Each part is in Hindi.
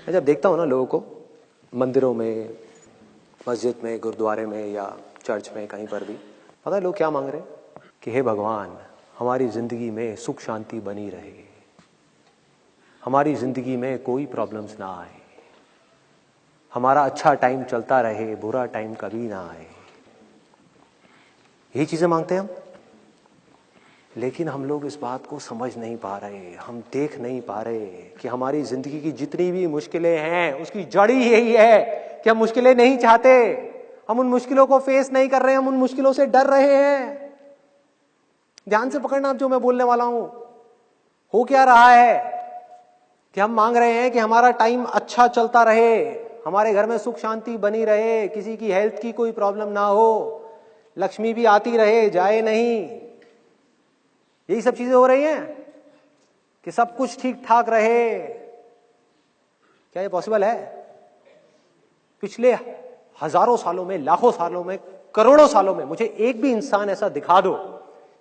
मैं जब देखता हूँ ना लोगों को मंदिरों में, मस्जिद में, गुरुद्वारे में या चर्च में, कहीं पर भी, पता है लोग क्या मांग रहे हैं कि हे भगवान, हमारी जिंदगी में सुख शांति बनी रहे, हमारी जिंदगी में कोई प्रॉब्लम्स ना आए, हमारा अच्छा टाइम चलता रहे, बुरा टाइम कभी ना आए। यही चीजें मांगते हैं हम। लेकिन हम लोग इस बात को समझ नहीं पा रहे, हम देख नहीं पा रहे कि हमारी जिंदगी की जितनी भी मुश्किलें हैं उसकी जड़ ही यही है कि हम मुश्किलें नहीं चाहते, हम उन मुश्किलों को फेस नहीं कर रहे हैं, हम उन मुश्किलों से डर रहे हैं। ध्यान से पकड़ना आप जो मैं बोलने वाला हूं। हो क्या रहा है कि हम मांग रहे हैं कि हमारा टाइम अच्छा चलता रहे, हमारे घर में सुख शांति बनी रहे, किसी की हेल्थ की कोई प्रॉब्लम ना हो, लक्ष्मी भी आती रहे जाए नहीं। यही सब चीजें हो रही हैं कि सब कुछ ठीक ठाक रहे। क्या ये पॉसिबल है? पिछले हजारों सालों में, लाखों सालों में, करोड़ों सालों में मुझे एक भी इंसान ऐसा दिखा दो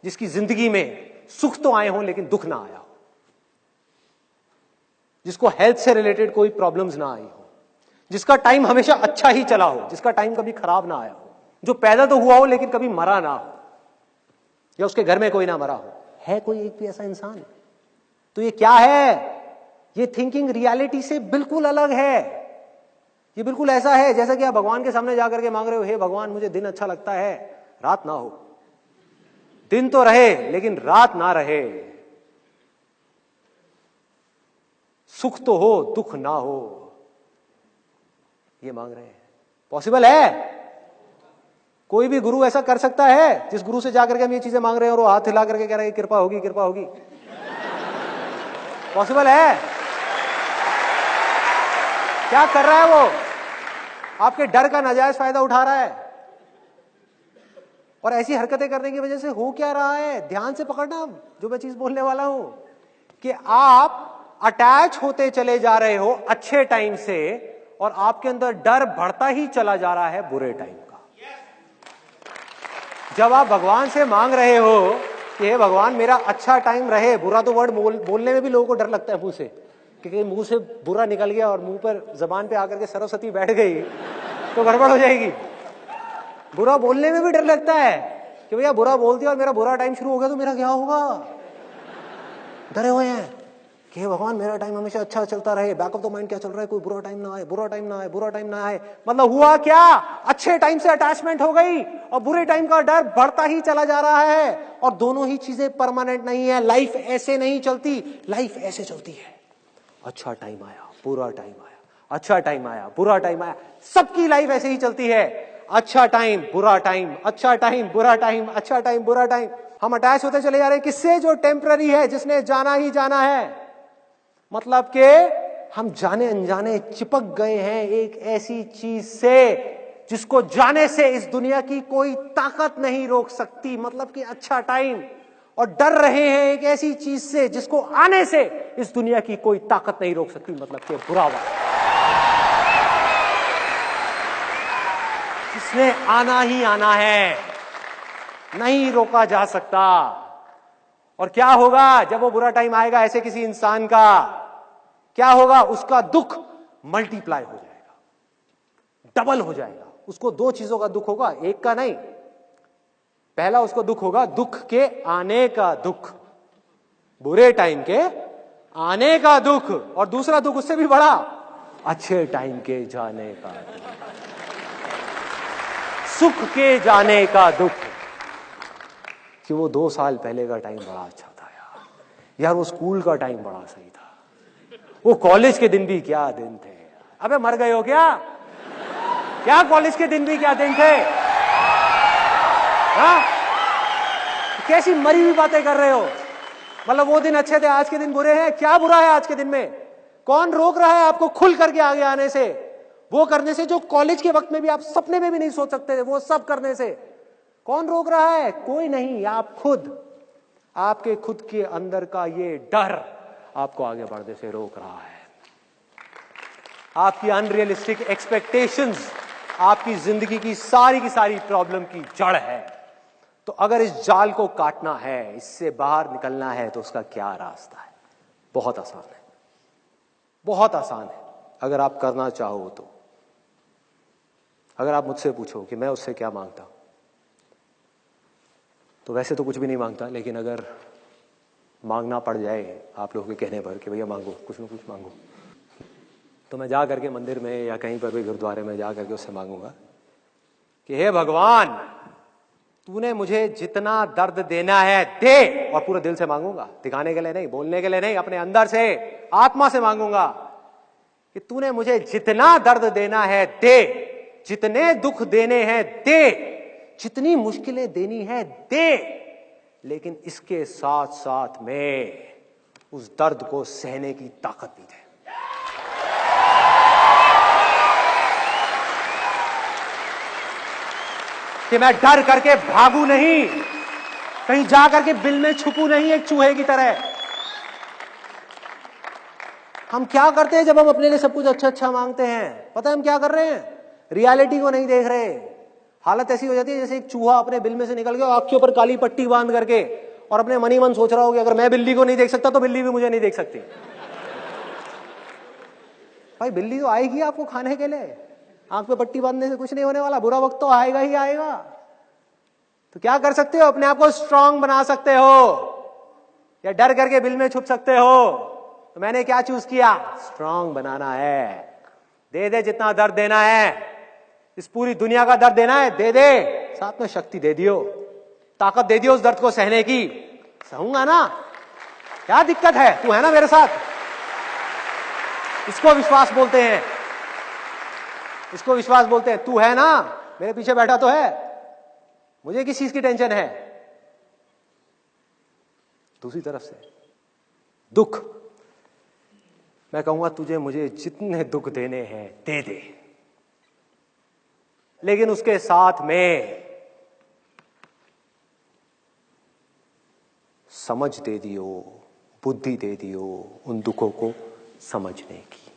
जिसकी जिंदगी में सुख तो आए हों लेकिन दुख ना आया हो, जिसको हेल्थ से रिलेटेड कोई प्रॉब्लम्स ना आई हो, जिसका टाइम हमेशा अच्छा ही चला हो, जिसका टाइम कभी खराब ना आया हो, जो पैदा तो हुआ हो लेकिन कभी मरा ना हो, या उसके घर में कोई ना मरा हो। है कोई एक भी ऐसा इंसान? तो ये क्या है? ये थिंकिंग रियलिटी से बिल्कुल अलग है। ये बिल्कुल ऐसा है जैसा कि आप भगवान के सामने जाकर के मांग रहे हो, हे भगवान मुझे दिन अच्छा लगता है, रात ना हो। दिन तो रहे लेकिन रात ना रहे, सुख तो हो दुख ना हो, ये मांग रहे हैं। पॉसिबल है? कोई भी गुरु ऐसा कर सकता है जिस गुरु से जाकर के हम ये चीजें मांग रहे हैं और वो हाथ हिला करके कह रहे हैं कृपा होगी कृपा होगी? पॉसिबल है? क्या कर रहा है वो? आपके डर का नाजायज फायदा उठा रहा है। और ऐसी हरकतें करने की वजह से हो क्या रहा है? ध्यान से पकड़ना जो मैं चीज बोलने वाला हूं कि आप अटैच होते चले जा रहे हो अच्छे टाइम से और आपके अंदर डर बढ़ता ही चला जा रहा है बुरे टाइम का। जब आप भगवान से मांग रहे हो कि हे भगवान मेरा अच्छा टाइम रहे, बुरा तो वर्ड बोलने में भी लोगों को डर लगता है मुंह से, क्योंकि मुंह से बुरा निकल गया और मुंह पर जबान पे आकर के सरस्वती बैठ गई तो गड़बड़ हो जाएगी। बुरा बोलने में भी डर लगता है कि भैया बुरा बोल दिया और मेरा बुरा टाइम शुरू हो गया तो मेरा क्या होगा। डरे हुए हैं कि हे भगवान मेरा टाइम हमेशा अच्छा चलता रहे, बैक ऑफ द माइंड क्या चल रहा है, कोई बुरा टाइम ना आए, बुरा टाइम ना आए, बुरा टाइम ना आए। मतलब हुआ क्या? अच्छे टाइम से अटैचमेंट हो गई और बुरे टाइम का डर बढ़ता ही चला जा रहा है। और दोनों ही चीजें परमानेंट नहीं है। लाइफ ऐसे नहीं चलती, लाइफ ऐसे चलती है। अच्छा टाइम आया, बुरा टाइम आया, अच्छा टाइम आया, बुरा टाइम आया। सबकी लाइफ ऐसे ही चलती है। अच्छा टाइम, बुरा टाइम, अच्छा टाइम, बुरा टाइम, अच्छा टाइम, बुरा टाइम। हम अटैच होते चले जा रहे हैं किससे? जो टेम्पररी है, जिसने जाना ही जाना है। मतलब के हम जाने अनजाने चिपक गए हैं एक ऐसी चीज से जिसको जाने से इस दुनिया की कोई ताकत नहीं रोक सकती। मतलब कि अच्छा टाइम, और डर रहे हैं एक ऐसी चीज से जिसको आने से इस दुनिया की कोई ताकत नहीं रोक सकती। मतलब कि बुरा वक्त, जिसने आना ही आना है, नहीं रोका जा सकता। और क्या होगा जब वो बुरा टाइम आएगा ऐसे किसी इंसान का? क्या होगा? उसका दुख मल्टीप्लाई हो जाएगा, डबल हो जाएगा। उसको दो चीजों का दुख होगा, एक का नहीं। पहला उसको दुख होगा दुख के आने का दुख, बुरे टाइम के आने का दुख, और दूसरा दुख उससे भी बड़ा, अच्छे टाइम के जाने का दुख, सुख के जाने का दुख। कि वो 2 साल पहले का टाइम बड़ा अच्छा था यार, वो स्कूल का टाइम बड़ा सही था, वो कॉलेज के दिन भी क्या दिन थे। अबे मर गए हो क्या? क्या कॉलेज के दिन भी क्या दिन थे? हाँ? कैसी मरी हुई बातें कर रहे हो? मतलब वो दिन अच्छे थे, आज के दिन बुरे हैं। क्या बुरा है आज के दिन में? कौन रोक रहा है आपको खुल करके आगे आने से, वो करने से जो कॉलेज के वक्त में भी आप सपने में भी नहीं सोच सकते थे, वो सब करने से? कौन रोक रहा है? कोई नहीं, आप खुद। आपके खुद के अंदर का ये डर आपको आगे बढ़ने से रोक रहा है। आपकी अनरियलिस्टिक एक्सपेक्टेशंस आपकी जिंदगी की सारी प्रॉब्लम की जड़ है। तो अगर इस जाल को काटना है, इससे बाहर निकलना है, तो उसका क्या रास्ता है? बहुत आसान है, बहुत आसान है। अगर आप करना चाहो तो। अगर आप मुझसे पूछो कि मैं उससे क्या मांगता, तो वैसे तो कुछ भी नहीं मांगता, लेकिन अगर मांगना पड़ जाए आप लोगों के कहने पर कि भैया मांगो, कुछ ना कुछ मांगो, तो मैं जा करके मंदिर में या कहीं पर भी गुरुद्वारे में जा करके उससे मांगूंगा कि हे भगवान, तूने मुझे जितना दर्द देना है दे। और पूरे दिल से मांगूंगा, दिखाने के लिए नहीं, बोलने के लिए नहीं, अपने अंदर से, आत्मा से मांगूंगा कि तूने मुझे जितना दर्द देना है दे, जितने दुख देने हैं दे, जितनी मुश्किलें देनी है दे, लेकिन इसके साथ साथ में उस दर्द को सहने की ताकत भी दे। कि मैं डर करके भागू नहीं, कहीं जा करके बिल में छुपू नहीं एक चूहे की तरह। हम क्या करते हैं जब हम अपने लिए सब कुछ अच्छा अच्छा मांगते हैं? पता है हम क्या कर रहे हैं? रियलिटी को नहीं देख रहे। हालत ऐसी हो जाती है जैसे एक चूहा अपने बिल में से निकल गया, आंख के ऊपर काली पट्टी बांध करके, और अपने मन ही मन सोच रहा हो कि अगर मैं बिल्ली को नहीं देख सकता तो बिल्ली भी मुझे नहीं देख सकती। भाई बिल्ली तो आएगी आपको खाने के लिए, आंख पे पट्टी बांधने से कुछ नहीं होने वाला, बुरा वक्त तो आएगा ही आएगा। तो क्या कर सकते हो? अपने आप को स्ट्रांग बना सकते हो या डर करके बिल में छुप सकते हो। तो मैंने क्या चूज किया? स्ट्रांग बनाना है। दे दे जितना दर्द देना है, इस पूरी दुनिया का दर्द देना है दे दे, साथ में शक्ति दे दियो, ताकत दे दियो उस दर्द को सहने की। सहूंगा ना, क्या दिक्कत है? तू है ना मेरे साथ। इसको विश्वास बोलते हैं, इसको विश्वास बोलते हैं। तू है ना, मेरे पीछे बैठा तो है, मुझे किस चीज की टेंशन है? दूसरी तरफ से दुख, मैं कहूंगा तुझे मुझे जितने दुख देने हैं दे दे, लेकिन उसके साथ में समझ दे दियो, बुद्धि दे दियो उन दुखों को समझने की।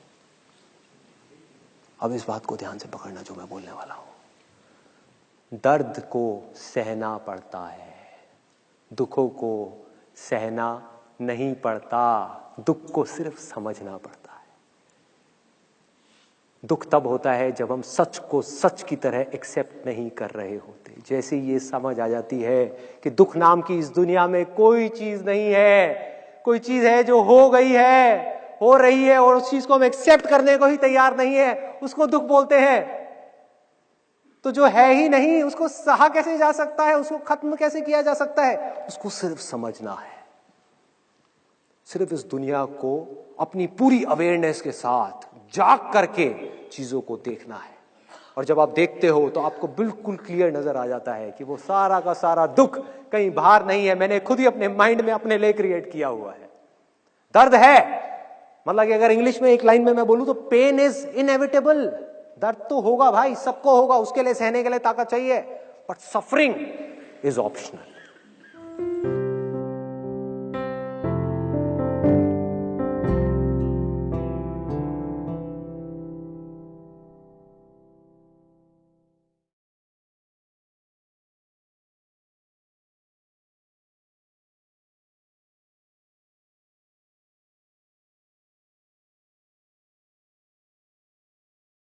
अब इस बात को ध्यान से पकड़ना जो मैं बोलने वाला हूं। दर्द को सहना पड़ता है, दुखों को सहना नहीं पड़ता, दुख को सिर्फ समझना पड़ता है। दुख तब होता है जब हम सच को सच की तरह एक्सेप्ट नहीं कर रहे होते। जैसे ये समझ आ जाती है कि दुख नाम की इस दुनिया में कोई चीज नहीं है, कोई चीज है जो हो गई है, हो रही है, और उस चीज को हम एक्सेप्ट करने को ही तैयार नहीं है, उसको दुख बोलते हैं। तो जो है ही नहीं उसको सहा कैसे जा सकता है, उसको खत्म कैसे किया जा सकता है? उसको सिर्फ समझना है, सिर्फ इस दुनिया को अपनी पूरी अवेयरनेस के साथ जाग करके चीजों को देखना है। और जब आप देखते हो तो आपको बिल्कुल क्लियर नजर आ जाता है कि वो सारा का सारा दुख कहीं बाहर नहीं है, मैंने खुद ही अपने माइंड में अपने लिए क्रिएट किया हुआ है। दर्द है, मतलब कि अगर इंग्लिश में एक लाइन में मैं बोलूं तो पेन इज इनएविटेबल। दर्द तो होगा भाई, सबको होगा, उसके लिए सहने के लिए ताकत चाहिए, बट सफरिंग इज ऑप्शनल।